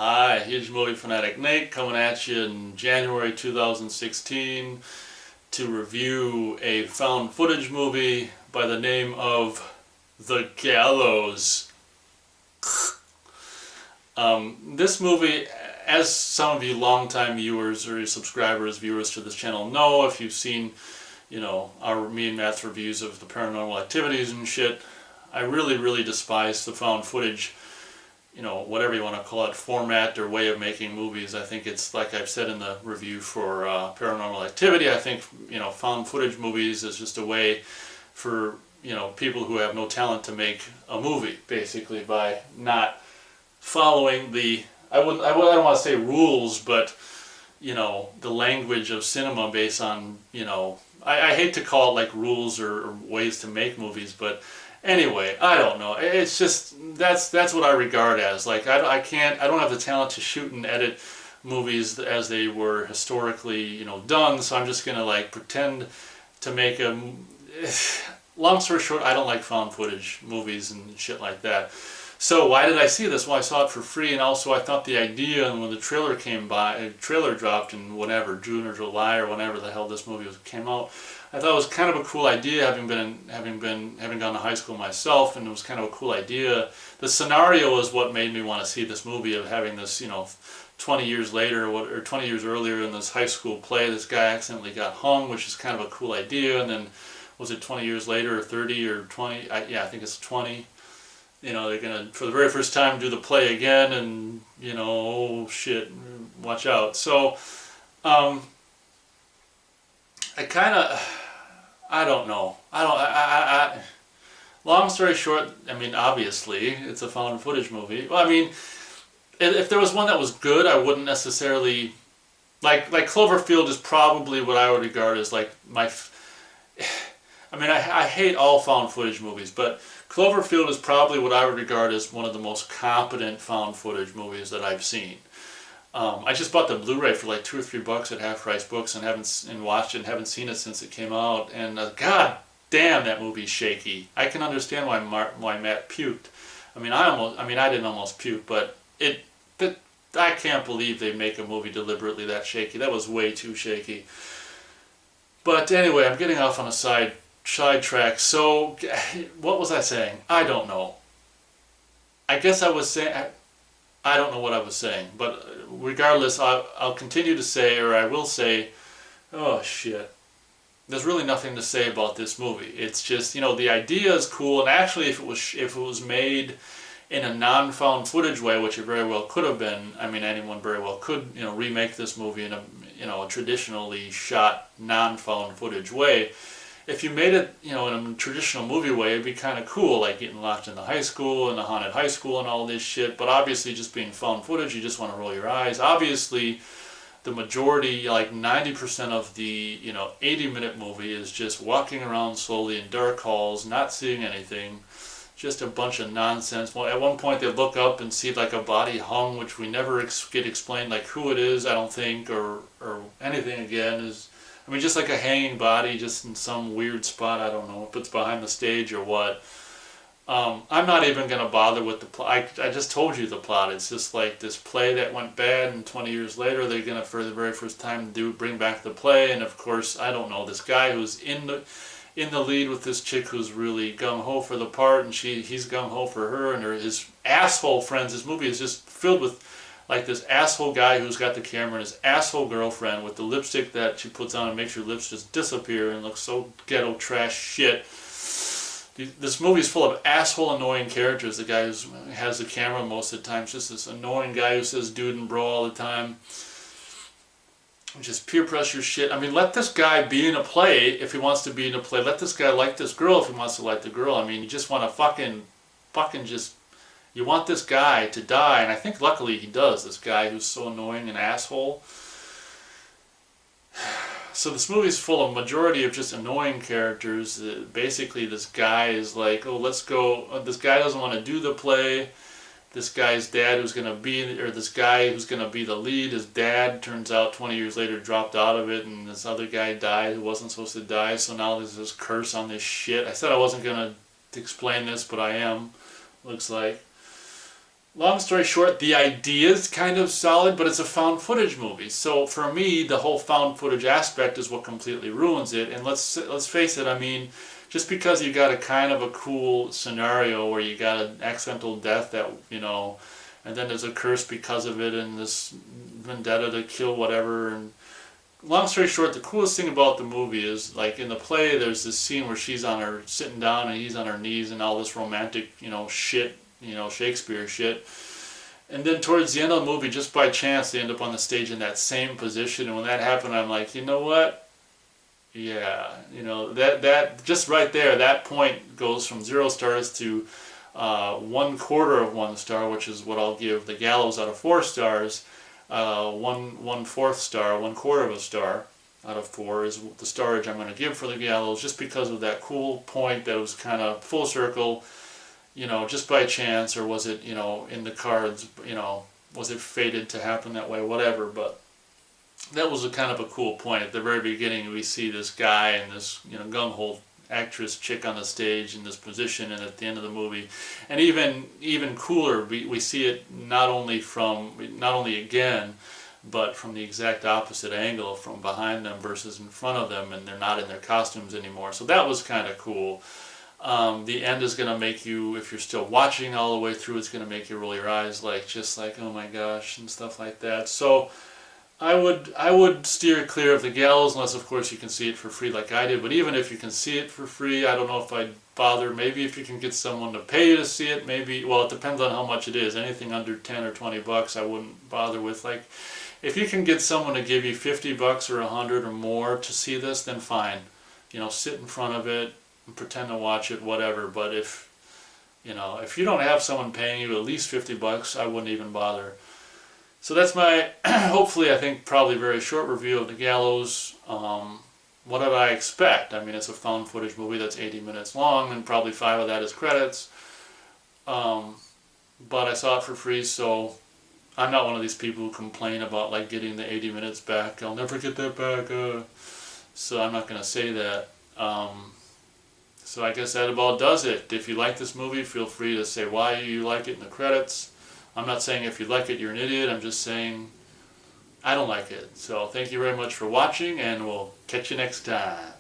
Hi, huge movie fanatic Nate coming at you in January 2016 to review a found footage movie by the name of The Gallows. This movie, as some of you longtime viewers or viewers to this channel know, if you've seen, me and Matt's reviews of the paranormal activities and shit, I really despise the found footage, whatever you want to call it, format or way of making movies. I think it's, like I've said in the review for Paranormal Activity, I think, found footage movies is just a way for, people who have no talent to make a movie, basically, by not following the, I don't want to say rules, but, the language of cinema based on, I hate to call it like rules or ways to make movies, but anyway, I don't know. It's just, that's what I regard as, like, I don't have the talent to shoot and edit movies as they were historically, done, so I'm just gonna, like, pretend to make a, long story short, I don't like found footage movies and shit like that. So why did I see this? Well, I saw it for free, and also I thought the idea, and when the trailer trailer dropped in whatever, June or July or whenever the hell this movie came out, I thought it was kind of a cool idea, having gone to high school myself, and it was kind of a cool idea. The scenario is what made me want to see this movie, of having this, 20 years later, or 20 years earlier in this high school play, this guy accidentally got hung, which is kind of a cool idea, and then, was it 20 years later, or 30, or 20, yeah, I think it's 20, they're gonna, for the very first time, do the play again, and, oh shit, watch out. So, I don't know. Long story short, obviously, it's a found footage movie. Well, if there was one that was good, I wouldn't necessarily, like Cloverfield is probably what I would regard as, like, I hate all found footage movies, but Cloverfield is probably what I would regard as one of the most competent found footage movies that I've seen. I just bought the Blu-ray for like $2 or $3 at Half Price Books and watched it and haven't seen it since it came out. And god damn, that movie's shaky. I can understand why Matt puked. I didn't almost puke, but I can't believe they make a movie deliberately that shaky. That was way too shaky. But anyway, I'm getting off on a sidetrack. So, what was I saying? I don't know. I guess I was saying, I don't know what I was saying, but regardless, I'll continue to say, or I will say, oh shit, there's really nothing to say about this movie. It's just, the idea is cool, and actually if it was made in a non-found footage way, which it very well could have been, anyone very well could, remake this movie in a, a traditionally shot non-found footage way. If you made it, in a traditional movie way, it'd be kind of cool, like getting locked in the high school and the haunted high school and all this shit. But obviously, just being found footage, you just want to roll your eyes. Obviously, the majority, like 90% of the, 80-minute movie is just walking around slowly in dark halls, not seeing anything, just a bunch of nonsense. Well, at one point, they look up and see like a body hung, which we never get explained, like who it is, I don't think, or anything again. Is just like a hanging body just in some weird spot. I don't know if it's behind the stage or what. I'm not even going to bother with the plot. I just told you the plot. It's just like this play that went bad, and 20 years later they're going to, for the very first time, bring back the play. And of course, I don't know, this guy who's in the lead with this chick who's really gung-ho for the part, and he's gung-ho for her, and his asshole friends. This movie is just filled with, like, this asshole guy who's got the camera and his asshole girlfriend with the lipstick that she puts on and makes her lips just disappear and looks so ghetto trash shit. This movie is full of asshole annoying characters. The guy who has the camera most of the time is just this annoying guy who says dude and bro all the time. Just peer pressure shit. Let this guy be in a play if he wants to be in a play. Let this guy like this girl if he wants to like the girl. You just want to fucking just... You want this guy to die, and I think luckily he does, this guy who's so annoying and asshole. So this movie is full of majority of just annoying characters. Basically this guy is like, oh, let's go, this guy doesn't want to do the play. This guy's dad this guy who's going to be the lead, his dad, turns out 20 years later dropped out of it, and this other guy died who wasn't supposed to die, so now there's this curse on this shit. I said I wasn't going to explain this, but I am, looks like. long story short, the idea is kind of solid, but it's a found footage movie. So for me, the whole found footage aspect is what completely ruins it. And let's face it. I mean, just because you got a kind of a cool scenario where you got an accidental death that and then there's a curse because of it, and this vendetta to kill whatever. And long story short, the coolest thing about the movie is, like, in the play, there's this scene where she's on her sitting down and he's on her knees and all this romantic, shit, Shakespeare shit. And then towards the end of the movie, just by chance, they end up on the stage in that same position. And when that happened, I'm like, you know what? Yeah, that just right there, that point goes from 0 stars to 1/4 of 1 star, which is what I'll give the Gallows out of 4 stars. 1/4 star, 1/4 of a star out of 4 is the starage I'm going to give for the Gallows, just because of that cool point that was kind of full circle, just by chance, or was it, in the cards, was it fated to happen that way, whatever. But that was a kind of a cool point. At the very beginning, we see this guy and this, gung-ho actress chick on the stage in this position, and at the end of the movie, and even cooler, we see it not only again, but from the exact opposite angle, from behind them versus in front of them, and they're not in their costumes anymore. So that was kind of cool. The end is going to make you, if you're still watching all the way through, it's going to make you roll your eyes, just like, oh my gosh, and stuff like that. So I would steer clear of the Gallows, unless of course you can see it for free like I did. But even if you can see it for free, I don't know if I'd bother. Maybe if you can get someone to pay you to see it, maybe. Well, it depends on how much it is. Anything under 10 or 20 bucks, I wouldn't bother with. Like, if you can get someone to give you 50 bucks or 100 or more to see this, then fine. Sit in front of it and pretend to watch it, whatever. But if you don't have someone paying you at least 50 bucks, I wouldn't even bother. So that's my, hopefully, I think, probably very short review of The Gallows. What did I expect? I mean, it's a found footage movie that's 80 minutes long, and probably 5 of that is credits. But I saw it for free, so I'm not one of these people who complain about, like, getting the 80 minutes back. I'll never get that back. So I'm not going to say that. So I guess that about does it. If you like this movie, feel free to say why you like it in the credits. I'm not saying if you like it, you're an idiot. I'm just saying I don't like it. So thank you very much for watching, and we'll catch you next time.